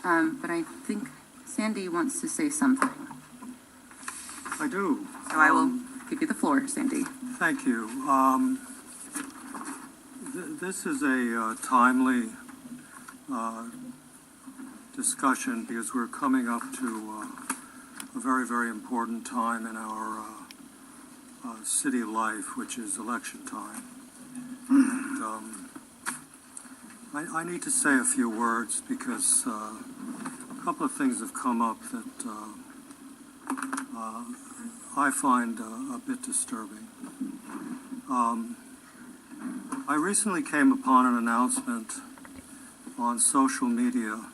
but I think Sandy wants to say something. I do. So I will give you the floor, Sandy. Thank you. This is a timely discussion because we're coming up to a very, very important time in our city life, which is election time. And I need to say a few words because a couple of things have come up that I find a bit disturbing. I recently came upon an announcement on social media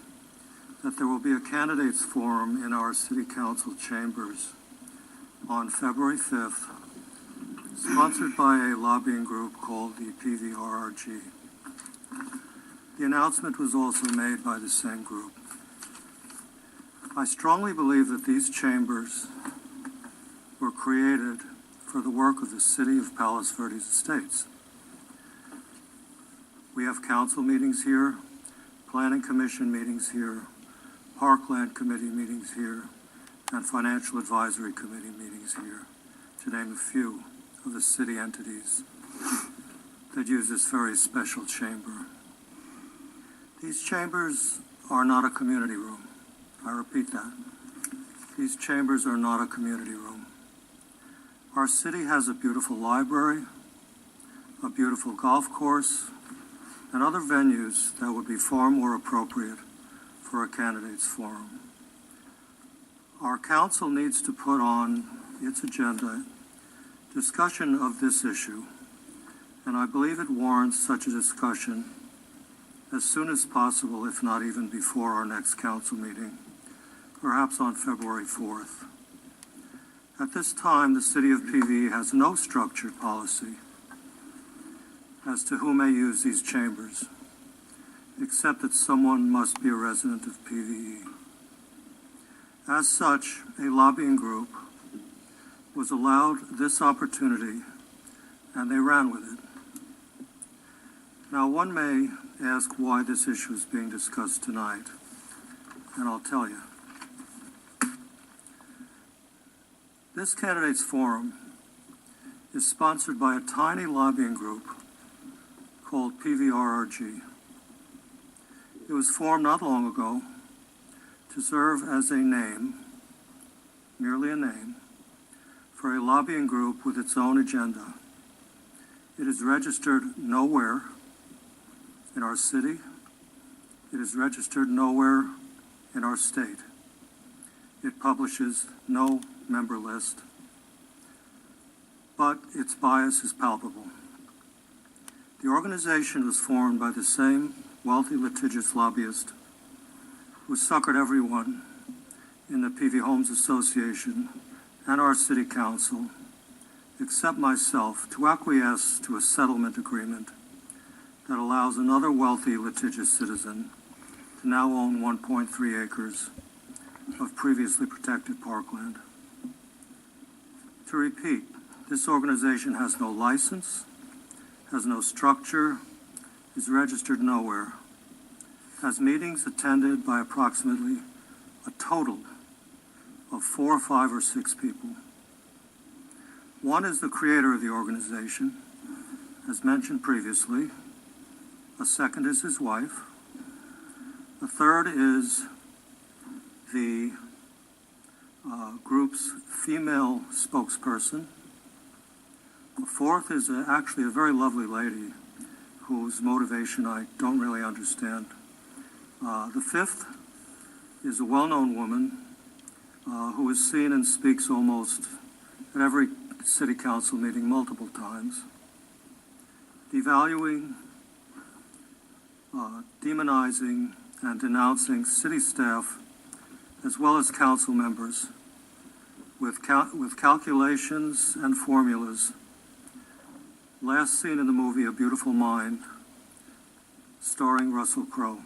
that there will be a candidates forum in our city council chambers on February 5th, sponsored by a lobbying group called the PVrrg. The announcement was also made by the same group. I strongly believe that these chambers were created for the work of the city of Palos Verdes Estates. We have council meetings here, planning commission meetings here, parkland committee meetings here, and financial advisory committee meetings here, to name a few of the city entities that use this very special chamber. These chambers are not a community room. I repeat that. These chambers are not a community room. Our city has a beautiful library, a beautiful golf course, and other venues that would be far more appropriate for a candidates forum. Our council needs to put on its agenda discussion of this issue, and I believe it warrants such a discussion as soon as possible, if not even before our next council meeting, perhaps on February 4th. At this time, the city of PVE has no structured policy as to who may use these chambers, except that someone must be a resident of PVE. As such, a lobbying group was allowed this opportunity, and they ran with it. Now, one may ask why this issue is being discussed tonight, and I'll tell you. This candidates forum is sponsored by a tiny lobbying group called PVrrg. It was formed not long ago to serve as a name, merely a name, for a lobbying group with its own agenda. It is registered nowhere in our city. It is registered nowhere in our state. It publishes no member list, but its bias is palpable. The organization was formed by the same wealthy, litigious lobbyist who suckered everyone in the PV Homes Association and our city council, except myself, to acquiesce to a settlement agreement that allows another wealthy, litigious citizen to now own 1.3 acres of previously protected parkland. To repeat, this organization has no license, has no structure, is registered nowhere, has meetings attended by approximately a total of 4, 5, or 6 people. One is the creator of the organization, as mentioned previously. A second is his wife. A third is the group's female spokesperson. The fourth is actually a very lovely lady whose motivation I don't really understand. The fifth is a well-known woman who is seen and speaks almost at every city council meeting multiple times, devaluing, demonizing, and denouncing city staff as well as council members with calculations and formulas last seen in the movie A Beautiful Mind, starring Russell Crowe.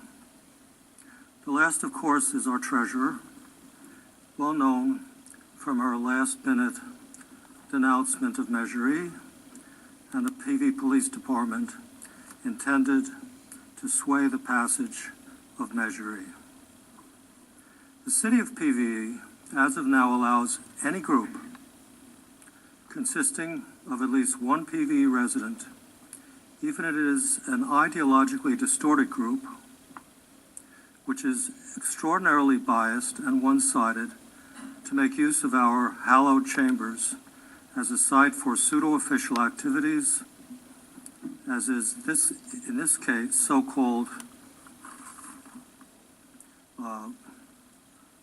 The last, of course, is our treasurer, well known from her last-minute denouncement of Measure E and the PV Police Department intended to sway the passage of Measure E. The City of PVE, as of now, allows any group consisting of at least one PVE resident, even if it is an ideologically distorted group, which is extraordinarily biased and one-sided, to make use of our hallowed chambers as a site for pseudo-official activities, as is in this case, so-called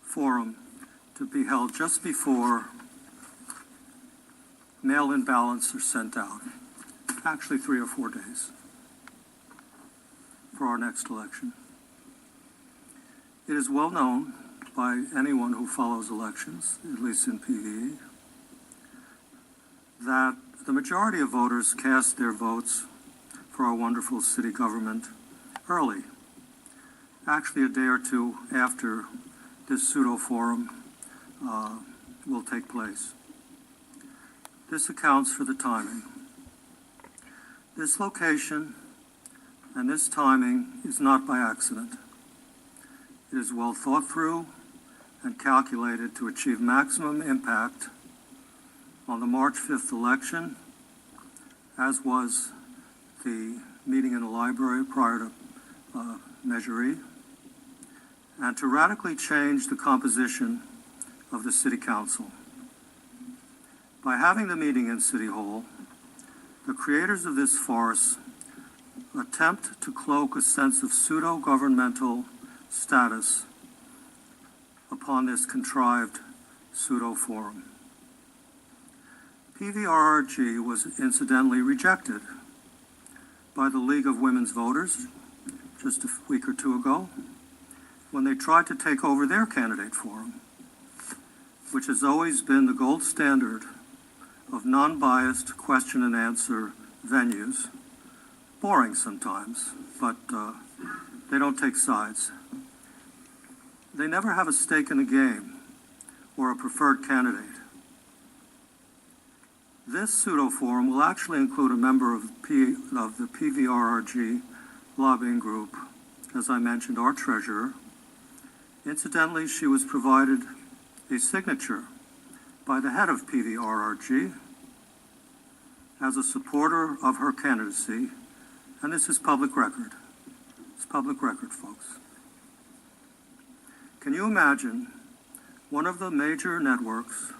forum to be held just before mail-in ballots are sent out, actually 3 or 4 days for our next election. It is well known by anyone who follows elections, at least in PVE, that the majority of voters cast their votes for our wonderful city government early, actually a day or two after this pseudo-forum will take place. This accounts for the timing. This location and this timing is not by accident. It is well thought through and calculated to achieve maximum impact on the March 5th election, as was the meeting in the library prior to Measure E, and to radically change the composition of the City Council. By having the meeting in City Hall, the creators of this farce attempt to cloak a sense of pseudo-governmental status upon this contrived pseudo-forum. PVrrg was incidentally rejected by the League of Women's Voters just a week or two ago when they tried to take over their candidate forum, which has always been the gold standard of non-biased question and answer venues. Boring sometimes, but they don't take sides. They never have a stake in the game or a preferred candidate. This pseudo-forum will actually include a member of the PVrrg lobbying group, as I mentioned, our treasurer. Incidentally, she was provided a signature by the head of PVrrg as a supporter of her candidacy, and this is public record. It's public record, folks. Can you imagine one of the major networks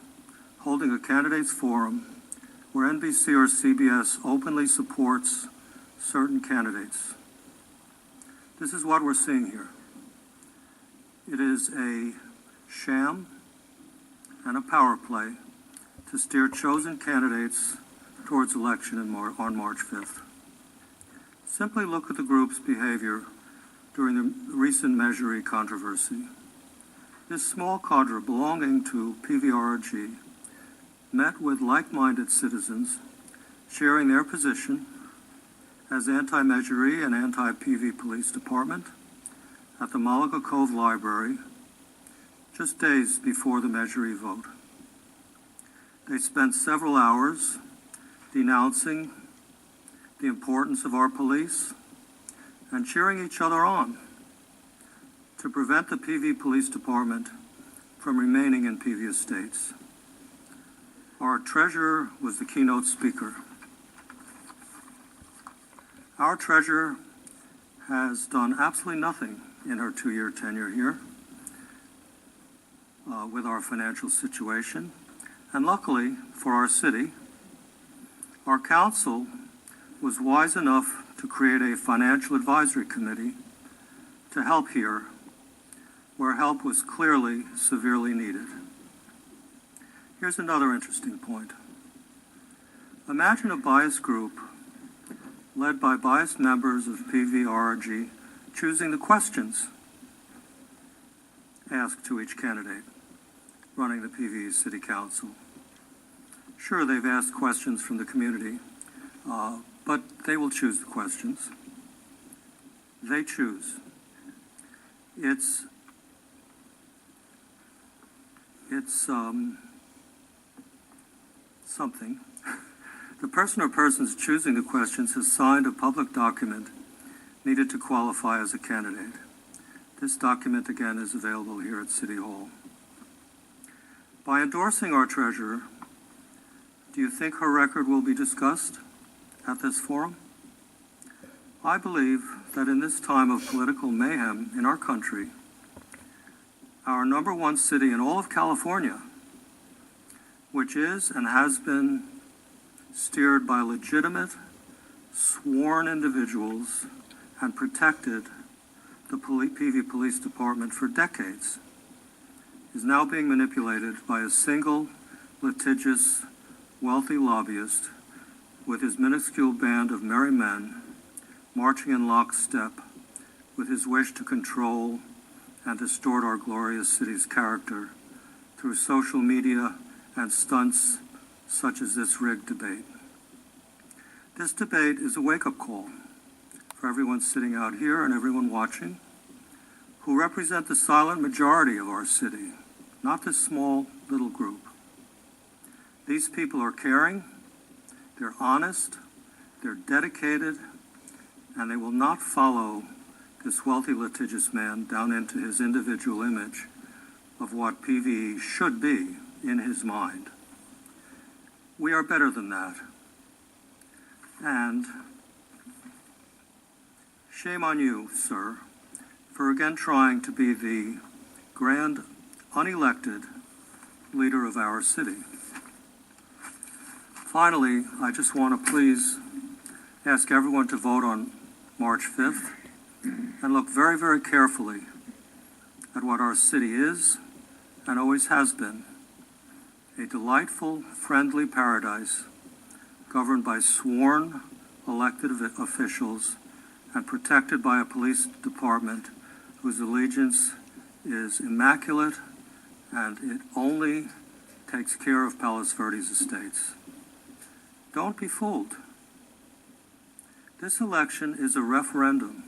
holding a candidates forum where NBC or CBS openly supports certain candidates? This is what we're seeing here. It is a sham and a power play to steer chosen candidates towards election on March 5th. Simply look at the group's behavior during the recent Measure E controversy. This small cadre belonging to PVrrg met with like-minded citizens sharing their position as anti-Measure E and anti-PV Police Department at the Malaga Cove Library just days before the Measure E vote. They spent several hours denouncing the importance of our police and cheering each other on to prevent the PV Police Department from remaining in PV estates. Our treasurer was the keynote speaker. Our treasurer has done absolutely nothing in her 2-year tenure here with our financial situation. And luckily for our city, our council was wise enough to create a financial advisory committee to help here, where help was clearly severely needed. Here's another interesting point. Imagine a biased group led by biased members of PVrrg choosing the questions asked to each candidate running the PV City Council. Sure, they've asked questions from the community, but they will choose the questions. They choose. It's something. The person or persons choosing the questions has signed a public document needed to qualify as a candidate. This document, again, is available here at City Hall. By endorsing our treasurer, do you think her record will be discussed at this forum? I believe that in this time of political mayhem in our country, our number one city in all of California, which is and has been steered by legitimate, sworn individuals and protected the PV Police Department for decades, is now being manipulated by a single, litigious, wealthy lobbyist with his minuscule band of merry men marching in lockstep with his wish to control and distort our glorious city's character through social media and stunts such as this rigged debate. This debate is a wake-up call for everyone sitting out here and everyone watching who represent the silent majority of our city, not this small little group. These people are caring, they're honest, they're dedicated, and they will not follow this wealthy litigious man down into his individual image of what PVE should be in his mind. We are better than that. And shame on you, sir, for again trying to be the grand, unelected leader of our city. Finally, I just want to please ask everyone to vote on March 5th and look very, very carefully at what our city is and always has been, a delightful, friendly paradise governed by sworn elected officials and protected by a police department whose allegiance is immaculate and it only takes care of Palos Verdes estates. Don't be fooled. This election is a referendum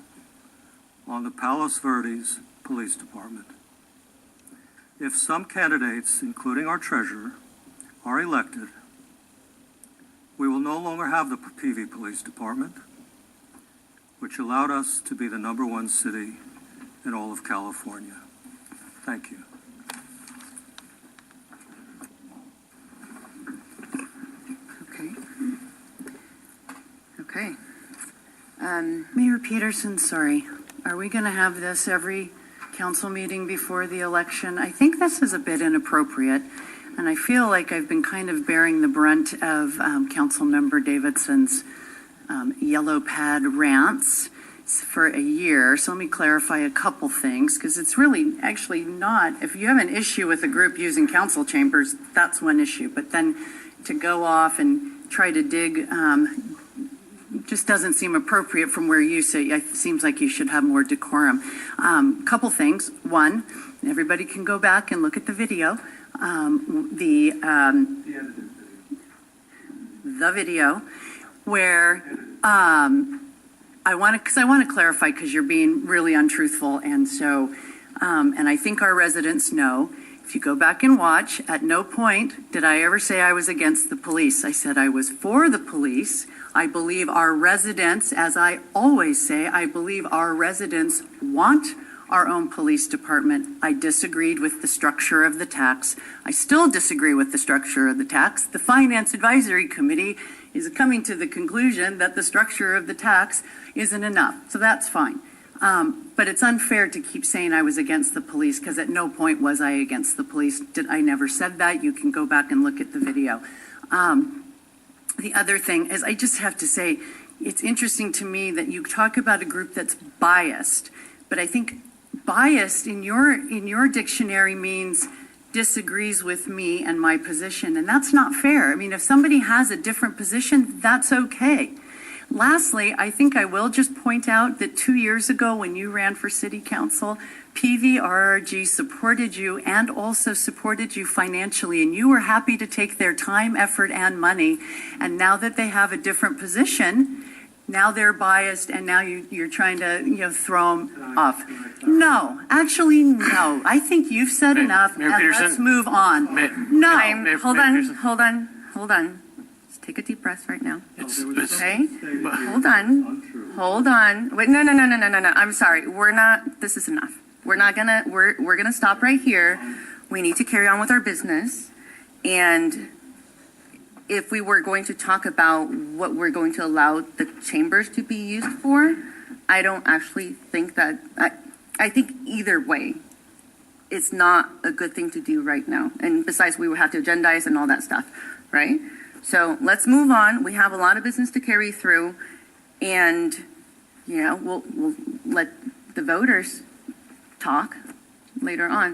on the Palos Verdes Police Department. If some candidates, including our treasurer, are elected, we will no longer have the PV Police Department, which allowed us to be the number one city in all of California. Thank you. Okay. Mayor Peterson, sorry. Are we going to have this every council meeting before the election? I think this is a bit inappropriate, and I feel like I've been kind of bearing the brunt of Councilmember Davidson's yellow pad rants for a year. So let me clarify a couple things, because it's really actually not, if you have an issue with a group using council chambers, that's one issue. But then to go off and try to dig just doesn't seem appropriate from where you say. It seems like you should have more decorum. Couple things. One, everybody can go back and look at the video. The video where I want to clarify, because you're being really untruthful, and so and I think our residents know. If you go back and watch, at no point did I ever say I was against the police. I said I was for the police. I believe our residents, as I always say, I believe our residents want our own police department. I disagreed with the structure of the tax. I still disagree with the structure of the tax. The Finance Advisory Committee is coming to the conclusion that the structure of the tax isn't enough. So that's fine. But it's unfair to keep saying I was against the police, because at no point was I against the police. I never said that. You can go back and look at the video. The other thing is, I just have to say, it's interesting to me that you talk about a group that's biased, but I think biased in your dictionary means disagrees with me and my position, and that's not fair. I mean, if somebody has a different position, that's okay. Lastly, I think I will just point out that 2 years ago when you ran for city council, PVrrg supported you and also supported you financially, and you were happy to take their time, effort, and money. And now that they have a different position, now they're biased, and now you're trying to throw them off. No, actually, no. I think you've said enough, Mayor and Peterson, let's move on. Hold Hold on. Just take a deep breath right now. it's- Okay? Hold on. Wait, no. I'm sorry. This is enough. we're gonna stop right here. We need to carry on with our business. And if we were going to talk about what we're going to allow the chambers to be used for, I don't actually think that, I think either way, it's not a good thing to do right now. And besides, we would have to agendize and all that stuff, right? So let's move on. We have a lot of business to carry through, and, you know, we'll let the voters talk later on.